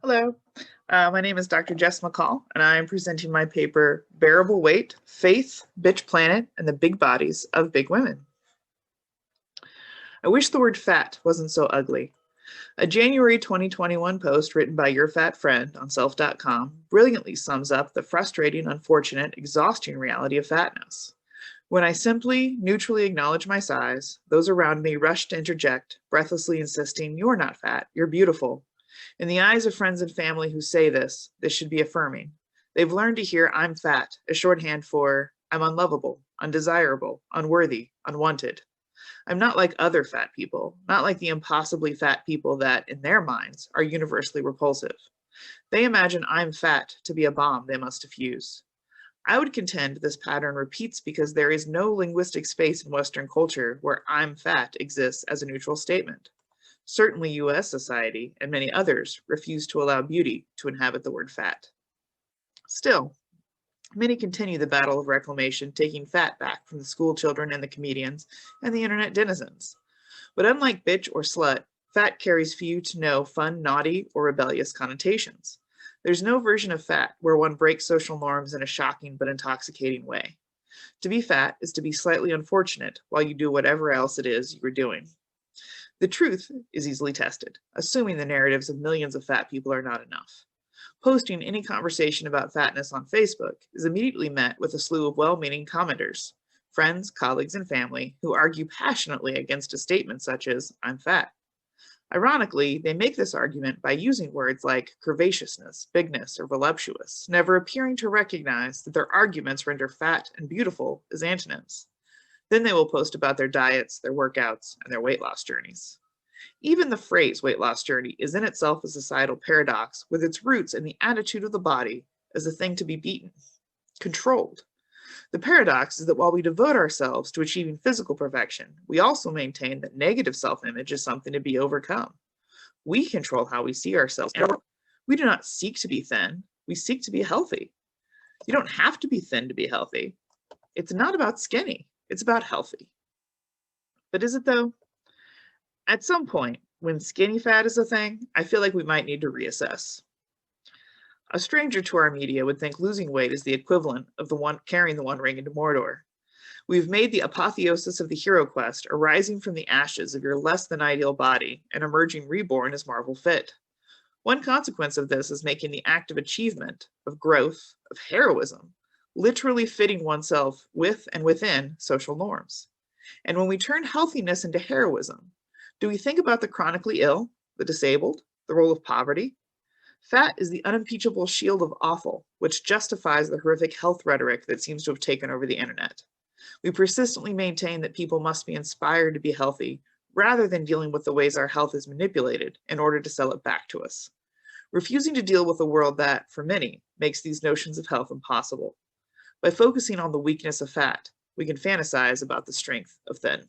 Hello, my name is Dr. Jess McCall, and I am presenting my paper, Bearable Weight, Faith, Bitch Planet, and the Big Bodies of Big Women. I wish the word fat wasn't so ugly. A January 2021 post written by your fat friend on self.com brilliantly sums up the frustrating, unfortunate, exhausting reality of fatness. When I simply, neutrally acknowledge my size, those around me rush to interject, breathlessly insisting, "You're not fat, you're beautiful." In the eyes of friends and family who say this should be affirming. They've learned to hear "I'm fat" as shorthand for "I'm unlovable, undesirable, unworthy, unwanted." I'm not like other fat people, not like the impossibly fat people that, in their minds, are universally repulsive. They imagine I'm fat to be a bomb they must defuse. I would contend this pattern repeats because there is no linguistic space in Western culture where "I'm fat" exists as a neutral statement. Certainly US society, and many others, refuse to allow beauty to inhabit the word fat. Still, many continue the battle of reclamation, taking fat back from the school children and the comedians and the internet denizens. But unlike bitch or slut, fat carries few to no fun, naughty, or rebellious connotations. There's no version of fat where one breaks social norms in a shocking but intoxicating way. To be fat is to be slightly unfortunate while you do whatever else it is you are doing. The truth is easily tested, assuming the narratives of millions of fat people are not enough. Posting any conversation about fatness on Facebook is immediately met with a slew of well-meaning commenters, friends, colleagues, and family who argue passionately against a statement such as "I'm fat." Ironically, they make this argument by using words like curvaceousness, bigness, or voluptuous, never appearing to recognize that their arguments render fat and beautiful as antonyms. Then they will post about their diets, their workouts, and their weight loss journeys. Even the phrase weight loss journey is in itself a societal paradox with its roots in the attitude of the body as a thing to be beaten, controlled. The paradox is that while we devote ourselves to achieving physical perfection, we also maintain that negative self-image is something to be overcome. We control how we see ourselves. We do not seek to be thin, we seek to be healthy. You don't have to be thin to be healthy. It's not about skinny. It's about healthy. But is it though? At some point, when skinny fat is a thing, I feel like we might need to reassess. A stranger to our media would think losing weight is the equivalent of the one carrying the One Ring into Mordor. We've made the apotheosis of the hero quest arising from the ashes of your less than ideal body and emerging reborn as Marvel fit. One consequence of this is making the act of achievement, of growth, of heroism, literally fitting oneself with and within social norms. And when we turn healthiness into heroism, do we think about the chronically ill, the disabled, the role of poverty? Fat is the unimpeachable shield of awful, which justifies the horrific health rhetoric that seems to have taken over the internet. We persistently maintain that people must be inspired to be healthy, rather than dealing with the ways our health is manipulated in order to sell it back to us. Refusing to deal with a world that, for many, makes these notions of health impossible. By focusing on the weakness of fat, we can fantasize about the strength of thin.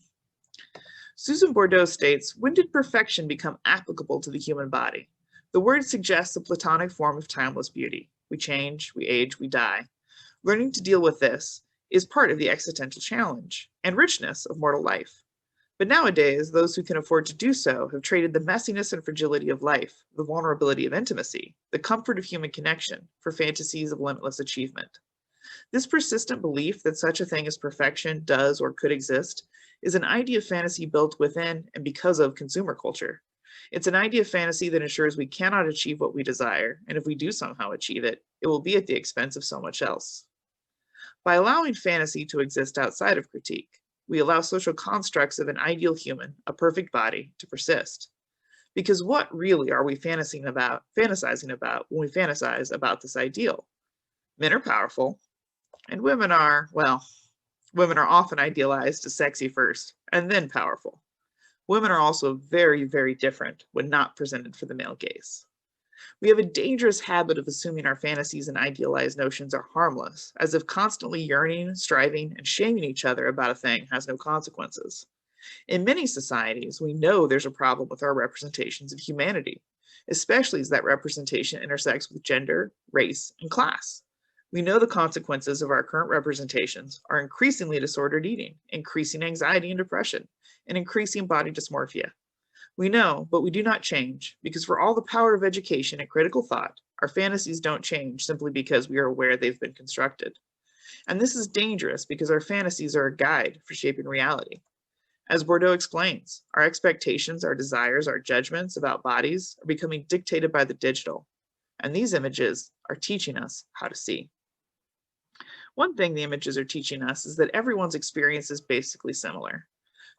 Susan Bordeaux states, "When did perfection become applicable to the human body? The word suggests a platonic form of timeless beauty. We change, we age, we die. Learning to deal with this is part of the existential challenge and richness of mortal life. But nowadays, those who can afford to do so have traded the messiness and fragility of life, the vulnerability of intimacy, the comfort of human connection for fantasies of limitless achievement. This persistent belief that such a thing as perfection does or could exist is an idea of fantasy built within and because of consumer culture. It's an idea of fantasy that ensures we cannot achieve what we desire, and if we do somehow achieve it, it will be at the expense of so much else. By allowing fantasy to exist outside of critique, we allow social constructs of an ideal human, a perfect body, to persist. Because what really are we fantasizing about when we fantasize about this ideal? Men are powerful, and women are, well, women are often idealized as sexy first, and then powerful. Women are also very, very different when not presented for the male gaze. We have a dangerous habit of assuming our fantasies and idealized notions are harmless, as if constantly yearning, striving, and shaming each other about a thing has no consequences. In many societies, we know there's a problem with our representations of humanity, especially as that representation intersects with gender, race, and class. We know the consequences of our current representations are increasingly disordered eating, increasing anxiety and depression, and increasing body dysmorphia. We know, but we do not change, because for all the power of education and critical thought, our fantasies don't change simply because we are aware they've been constructed. And this is dangerous because our fantasies are a guide for shaping reality. As Bordeaux explains, our expectations, our desires, our judgments about bodies are becoming dictated by the digital, and these images are teaching us how to see. One thing the images are teaching us is that everyone's experience is basically similar.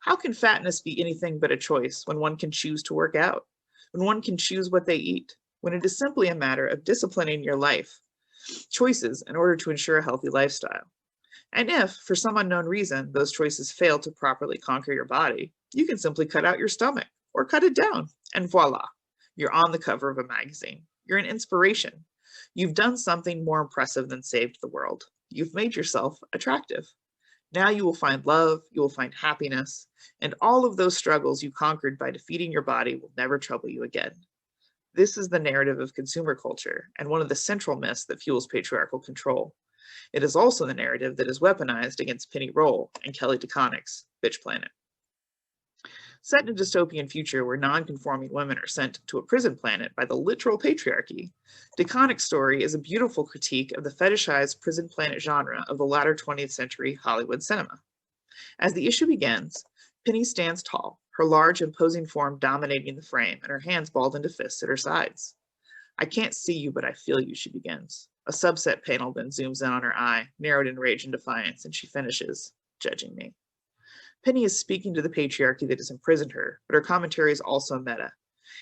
How can fatness be anything but a choice when one can choose to work out, when one can choose what they eat, when it is simply a matter of disciplining your life choices in order to ensure a healthy lifestyle? And if, for some unknown reason, those choices fail to properly conquer your body, you can simply cut out your stomach or cut it down, and voila, you're on the cover of a magazine. You're an inspiration. You've done something more impressive than saved the world. You've made yourself attractive. Now you will find love, you will find happiness, and all of those struggles you conquered by defeating your body will never trouble you again. This is the narrative of consumer culture and one of the central myths that fuels patriarchal control. It is also the narrative that is weaponized against Penny Roll and Kelly DeConnick's Bitch Planet. Set in a dystopian future where non-conforming women are sent to a prison planet by the literal patriarchy, DeConnick's story is a beautiful critique of the fetishized prison planet genre of the latter 20th century Hollywood cinema. As the issue begins, Penny stands tall, her large, imposing form dominating the frame, and her hands balled into fists at her sides. "I can't see you, but I feel you," she begins. A subset panel then zooms in on her eye, narrowed in rage and defiance, and she finishes, "Judging me." Penny is speaking to the patriarchy that has imprisoned her, but her commentary is also meta.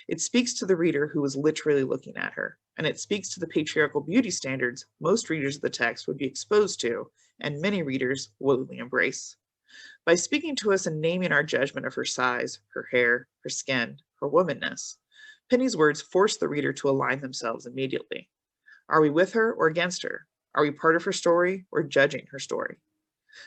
It speaks to the reader who is literally looking at her, and it speaks to the patriarchal beauty standards most readers of the text would be exposed to, and many readers willingly embrace. By speaking to us and naming our judgment of her size, her hair, her skin, her womanness, Penny's words force the reader to align themselves immediately. Are we with her or against her? Are we part of her story or judging her story?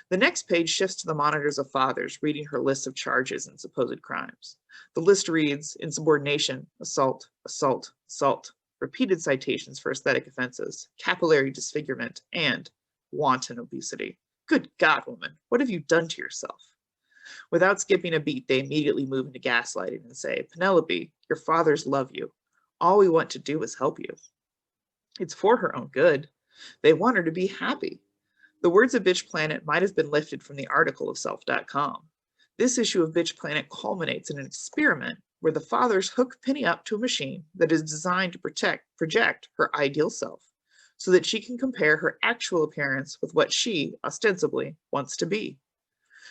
The next page shifts to the monitors of fathers reading her list of charges and supposed crimes. The list reads insubordination, assault, assault, assault, repeated citations for aesthetic offenses, capillary disfigurement, and wanton obesity. Good God, woman, what have you done to yourself? Without skipping a beat, they immediately move into gaslighting and say, "Penelope, your fathers love you. All we want to do is help you." It's for her own good. They want her to be happy. The words of Bitch Planet might have been lifted from the article of Self.com. This issue of Bitch Planet culminates in an experiment where the fathers hook Penny up to a machine that is designed to project her ideal self so that she can compare her actual appearance with what she, ostensibly, wants to be.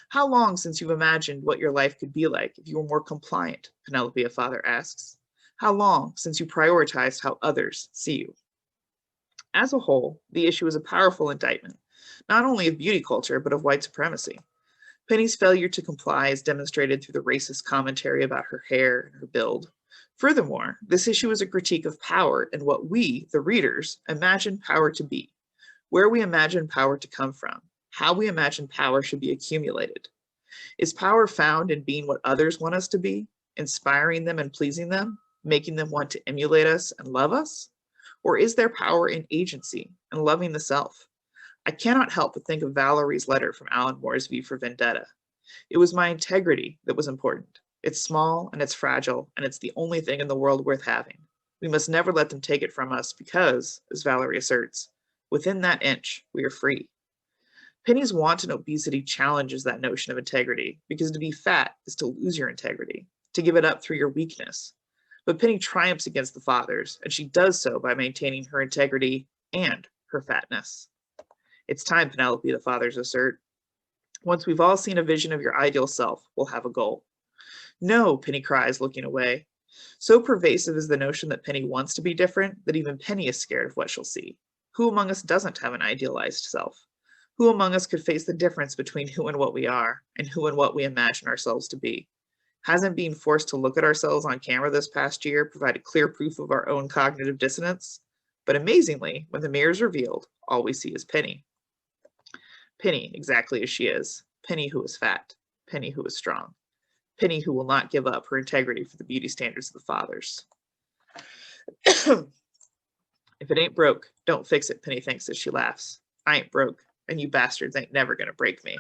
"How long since you've imagined what your life could be like if you were more compliant?" Penelope, a father, asks. "How long since you prioritized how others see you?" As a whole, the issue is a powerful indictment, not only of beauty culture, but of white supremacy. Penny's failure to comply is demonstrated through the racist commentary about her hair and her build. Furthermore, this issue is a critique of power and what we, the readers, imagine power to be, where we imagine power to come from, how we imagine power should be accumulated. Is power found in being what others want us to be, inspiring them and pleasing them, making them want to emulate us and love us? Or is there power in agency and loving the self? I cannot help but think of Valerie's letter from Alan Moore's V for Vendetta. "It was my integrity that was important. It's small and it's fragile, and it's the only thing in the world worth having. We must never let them take it from us because, as Valerie asserts, within that inch, we are free." Penny's wanton obesity challenges that notion of integrity, because to be fat is to lose your integrity, to give it up through your weakness. But Penny triumphs against the fathers, and she does so by maintaining her integrity and her fatness. "It's time, Penelope," the fathers assert. "Once we've all seen a vision of your ideal self, we'll have a goal." "No," Penny cries, looking away. So pervasive is the notion that Penny wants to be different that even Penny is scared of what she'll see. Who among us doesn't have an idealized self? Who among us could face the difference between who and what we are, and who and what we imagine ourselves to be? Hasn't being forced to look at ourselves on camera this past year provided clear proof of our own cognitive dissonance? But amazingly, when the mirror is revealed, all we see is Penny. Penny, exactly as she is. Penny who is fat. Penny who is strong. Penny who will not give up her integrity for the beauty standards of the fathers. "If it ain't broke, don't fix it," Penny thinks as she laughs. "I ain't broke, and you bastards ain't never gonna break me."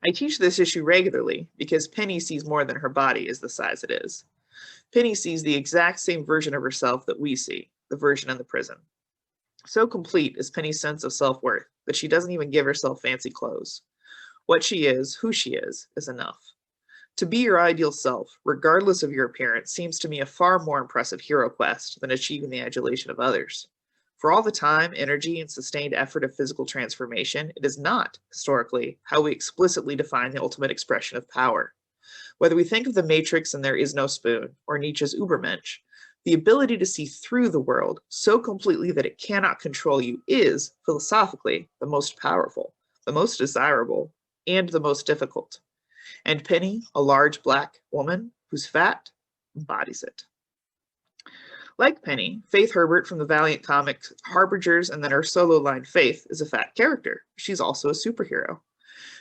I teach this issue regularly because Penny sees more than her body is the size it is. Penny sees the exact same version of herself that we see, the version in the prison. So complete is Penny's sense of self-worth that she doesn't even give herself fancy clothes. What she is, who she is enough. To be your ideal self, regardless of your appearance, seems to me a far more impressive hero quest than achieving the adulation of others. For all the time, energy, and sustained effort of physical transformation, it is not, historically, how we explicitly define the ultimate expression of power. Whether we think of the Matrix and there is no spoon, or Nietzsche's Übermensch, the ability to see through the world so completely that it cannot control you is, philosophically, the most powerful, the most desirable, and the most difficult. And Penny, a large black woman who's fat, embodies it. Like Penny, Faith Herbert from the Valiant comics Harbingers and then her solo line Faith is a fat character. She's also a superhero.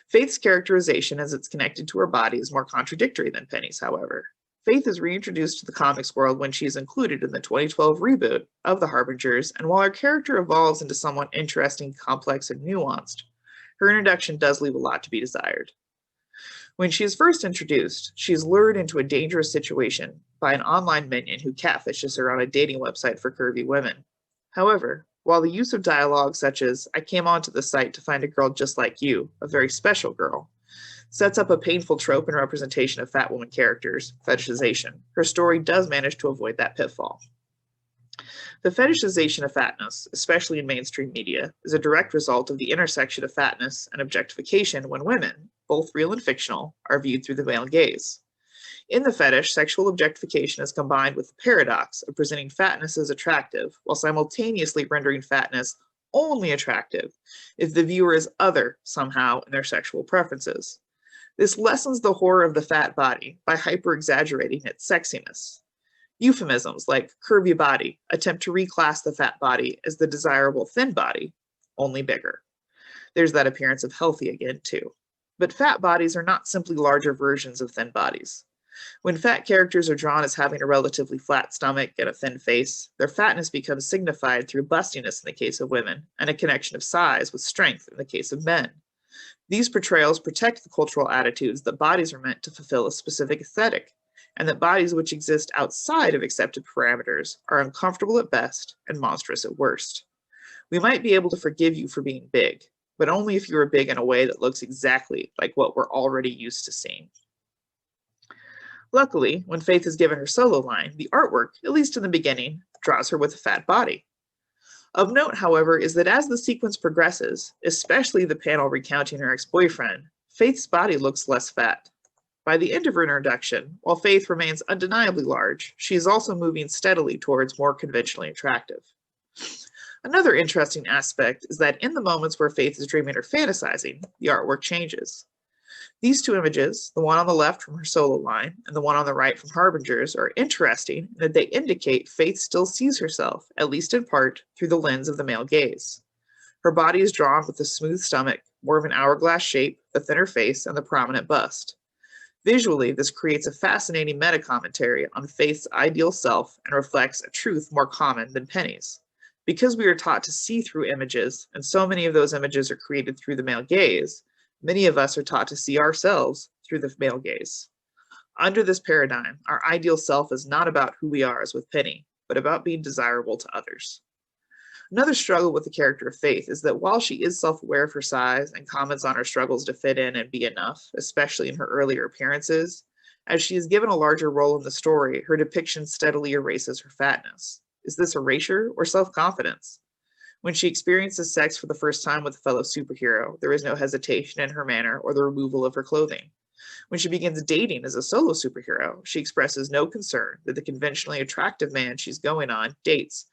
Faith's characterization as it's connected to her body is more contradictory than Penny's, however. Faith is reintroduced to the comics world when she's included in the 2012 reboot of the Harbingers, and while her character evolves into somewhat interesting, complex, and nuanced, her introduction does leave a lot to be desired. When she is first introduced, she is lured into a dangerous situation by an online minion who catfishes her on a dating website for curvy women. However, while the use of dialogue such as, "I came onto the site to find a girl just like you, a very special girl," sets up a painful trope and representation of fat woman characters, fetishization, her story does manage to avoid that pitfall. The fetishization of fatness, especially in mainstream media, is a direct result of the intersection of fatness and objectification when women, both real and fictional, are viewed through the male gaze. In the fetish, sexual objectification is combined with the paradox of presenting fatness as attractive while simultaneously rendering fatness only attractive if the viewer is other somehow in their sexual preferences. This lessens the horror of the fat body by hyper-exaggerating its sexiness. Euphemisms like curvy body attempt to reclass the fat body as the desirable thin body, only bigger. There's that appearance of healthy again, too. But fat bodies are not simply larger versions of thin bodies. When fat characters are drawn as having a relatively flat stomach and a thin face, their fatness becomes signified through bustiness in the case of women, and a connection of size with strength in the case of men. These portrayals protect the cultural attitudes that bodies are meant to fulfill a specific aesthetic, and that bodies which exist outside of accepted parameters are uncomfortable at best and monstrous at worst. We might be able to forgive you for being big, but only if you are big in a way that looks exactly like what we're already used to seeing. Luckily, when Faith is given her solo line, the artwork, at least in the beginning, draws her with a fat body. Of note, however, is that as the sequence progresses, especially the panel recounting her ex-boyfriend, Faith's body looks less fat. By the end of her introduction, while Faith remains undeniably large, she is also moving steadily towards more conventionally attractive. Another interesting aspect is that in the moments where Faith is dreaming or fantasizing, the artwork changes. These two images, the one on the left from her solo line and the one on the right from Harbingers, are interesting in that they indicate Faith still sees herself, at least in part, through the lens of the male gaze. Her body is drawn with a smooth stomach, more of an hourglass shape, the thinner face, and the prominent bust. Visually, this creates a fascinating meta-commentary on Faith's ideal self and reflects a truth more common than Penny's. Because we are taught to see through images, and so many of those images are created through the male gaze, many of us are taught to see ourselves through the male gaze. Under this paradigm, our ideal self is not about who we are as with Penny, but about being desirable to others. Another struggle with the character of Faith is that while she is self-aware of her size and comments on her struggles to fit in and be enough, especially in her earlier appearances, as she is given a larger role in the story, her depiction steadily erases her fatness. Is this erasure or self-confidence? When she experiences sex for the first time with a fellow superhero, there is no hesitation in her manner or the removal of her clothing. When she begins dating as a solo superhero, she expresses no concern that the conventionally attractive man she's going on dates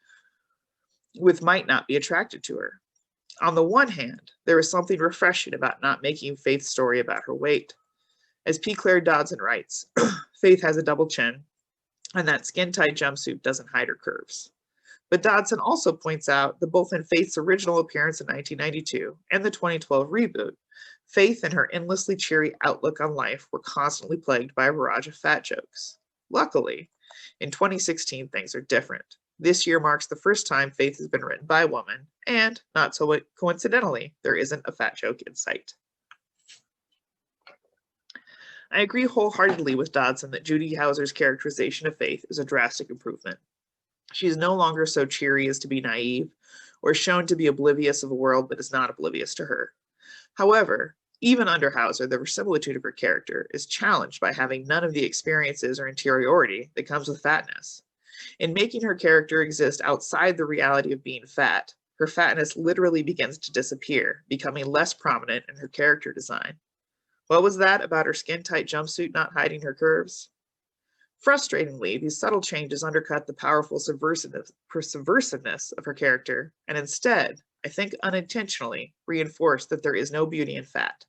with might not be attracted to her. On the one hand, there is something refreshing about not making Faith's story about her weight. As P. Claire Dodson writes, Faith has a double chin, and that skin-tight jumpsuit doesn't hide her curves. But Dodson also points out that both in Faith's original appearance in 1992 and the 2012 reboot, Faith and her endlessly cheery outlook on life were constantly plagued by a barrage of fat jokes. Luckily, in 2016, things are different. This year marks the first time Faith has been written by a woman, and, not so coincidentally, there isn't a fat joke in sight. I agree wholeheartedly with Dodson that Judy Hauser's characterization of Faith is a drastic improvement. She is no longer so cheery as to be naive, or shown to be oblivious of a world that is not oblivious to her. However, even under Hauser, the verisimilitude of her character is challenged by having none of the experiences or interiority that comes with fatness. In making her character exist outside the reality of being fat, her fatness literally begins to disappear, becoming less prominent in her character design. What was that about her skin-tight jumpsuit not hiding her curves? Frustratingly, these subtle changes undercut the powerful subversiveness of her character, and instead, I think unintentionally, reinforce that there is no beauty in fat.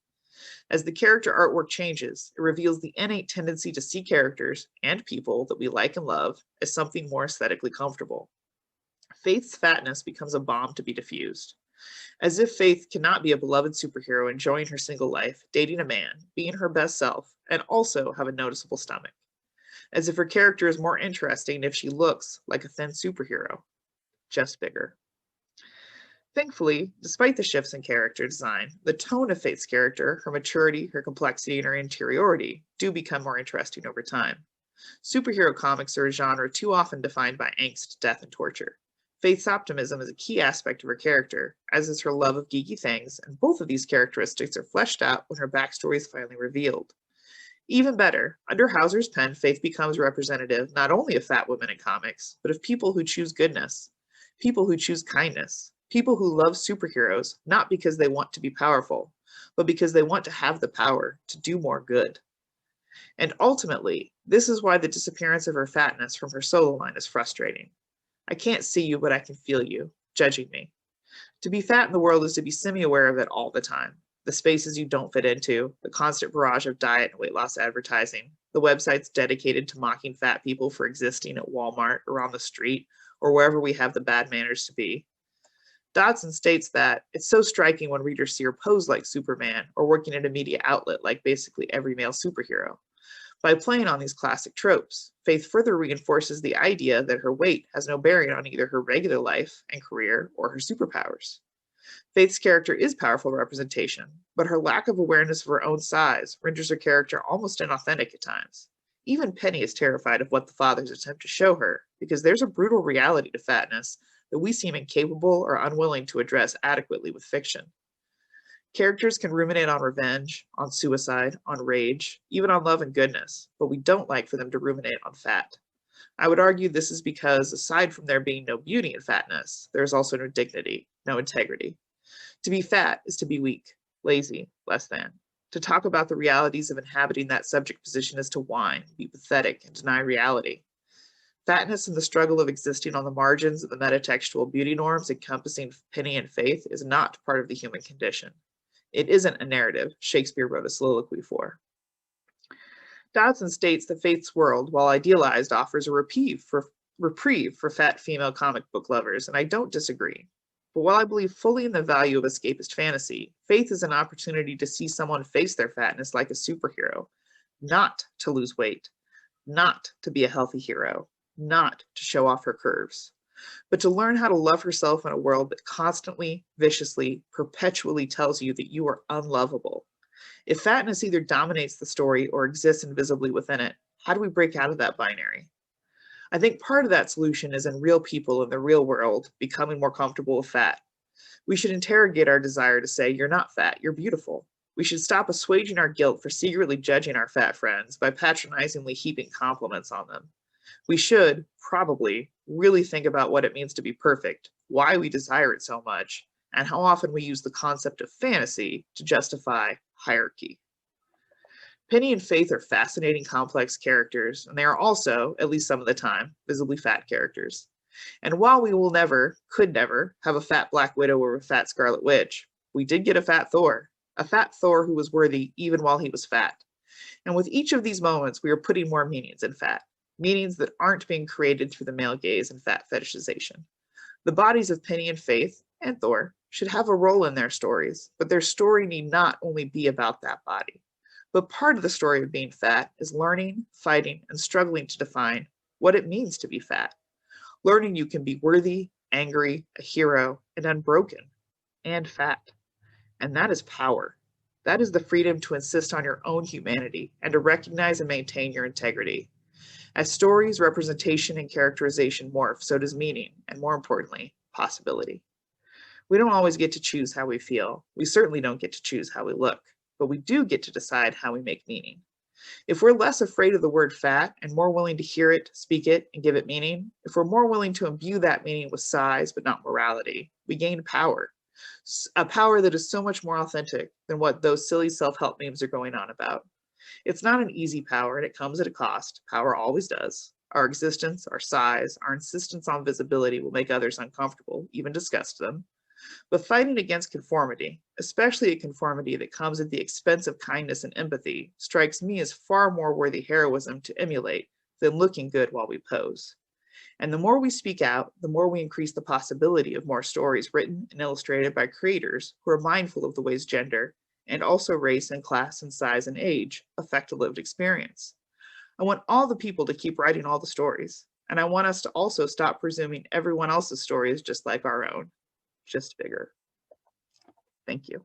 As the character artwork changes, it reveals the innate tendency to see characters and people that we like and love as something more aesthetically comfortable. Faith's fatness becomes a bomb to be diffused. As if Faith cannot be a beloved superhero enjoying her single life, dating a man, being her best self, and also have a noticeable stomach. As if her character is more interesting if she looks like a thin superhero, just bigger. Thankfully, despite the shifts in character design, the tone of Faith's character, her maturity, her complexity, and her interiority do become more interesting over time. Superhero comics are a genre too often defined by angst, death, and torture. Faith's optimism is a key aspect of her character, as is her love of geeky things, and both of these characteristics are fleshed out when her backstory is finally revealed. Even better, under Hauser's pen, Faith becomes representative not only of fat women in comics, but of people who choose goodness, people who choose kindness, people who love superheroes not because they want to be powerful, but because they want to have the power to do more good. And ultimately, this is why the disappearance of her fatness from her solo line is frustrating. I can't see you, but I can feel you, judging me. To be fat in the world is to be semi-aware of it all the time. The spaces you don't fit into, the constant barrage of diet and weight loss advertising, the websites dedicated to mocking fat people for existing at Walmart or on the street or wherever we have the bad manners to be. Dodson states that it's so striking when readers see her pose like Superman or working at a media outlet like basically every male superhero. By playing on these classic tropes, Faith further reinforces the idea that her weight has no bearing on either her regular life and career or her superpowers. Faith's character is powerful representation, but her lack of awareness of her own size renders her character almost inauthentic at times. Even Penny is terrified of what the fathers attempt to show her, because there's a brutal reality to fatness that we seem incapable or unwilling to address adequately with fiction. Characters can ruminate on revenge, on suicide, on rage, even on love and goodness, but we don't like for them to ruminate on fat. I would argue this is because, aside from there being no beauty in fatness, there is also no dignity, no integrity. To be fat is to be weak, lazy, less than. To talk about the realities of inhabiting that subject position is to whine, be pathetic, and deny reality. Fatness and the struggle of existing on the margins of the metatextual beauty norms encompassing Penny and Faith is not part of the human condition. It isn't a narrative Shakespeare wrote a soliloquy for. Dodson states that Faith's world, while idealized, offers a reprieve for fat female comic book lovers, and I don't disagree. But while I believe fully in the value of escapist fantasy, Faith is an opportunity to see someone face their fatness like a superhero, not to lose weight, not to be a healthy hero, not to show off her curves, but to learn how to love herself in a world that constantly, viciously, perpetually tells you that you are unlovable. If fatness either dominates the story or exists invisibly within it, how do we break out of that binary? I think part of that solution is in real people in the real world becoming more comfortable with fat. We should interrogate our desire to say, you're not fat, you're beautiful. We should stop assuaging our guilt for secretly judging our fat friends by patronizingly heaping compliments on them. We should, probably, really think about what it means to be perfect, why we desire it so much, and how often we use the concept of fantasy to justify hierarchy. Penny and Faith are fascinating, complex characters, and they are also, at least some of the time, visibly fat characters. And while we will never, could never, have a fat Black Widow or a fat Scarlet Witch, we did get a fat Thor who was worthy even while he was fat. And with each of these moments, we are putting more meanings in fat, meanings that aren't being created through the male gaze and fat fetishization. The bodies of Penny and Faith, and Thor, should have a role in their stories, but their story need not only be about that body. But part of the story of being fat is learning, fighting, and struggling to define what it means to be fat. Learning you can be worthy, angry, a hero, and unbroken, and fat. And that is power. That is the freedom to insist on your own humanity and to recognize and maintain your integrity. As stories, representation, and characterization morph, so does meaning, and more importantly, possibility. We don't always get to choose how we feel. We certainly don't get to choose how we look, but we do get to decide how we make meaning. If we're less afraid of the word fat and more willing to hear it, speak it, and give it meaning, if we're more willing to imbue that meaning with size but not morality, we gain power. A power that is so much more authentic than what those silly self-help memes are going on about. It's not an easy power and it comes at a cost. Power always does. Our existence, our size, our insistence on visibility will make others uncomfortable, even disgust them. But fighting against conformity, especially a conformity that comes at the expense of kindness and empathy, strikes me as far more worthy heroism to emulate than looking good while we pose. And the more we speak out, the more we increase the possibility of more stories written and illustrated by creators who are mindful of the ways gender, and also race and class and size and age, affect a lived experience. I want all the people to keep writing all the stories, and I want us to also stop presuming everyone else's story is just like our own, just bigger. Thank you.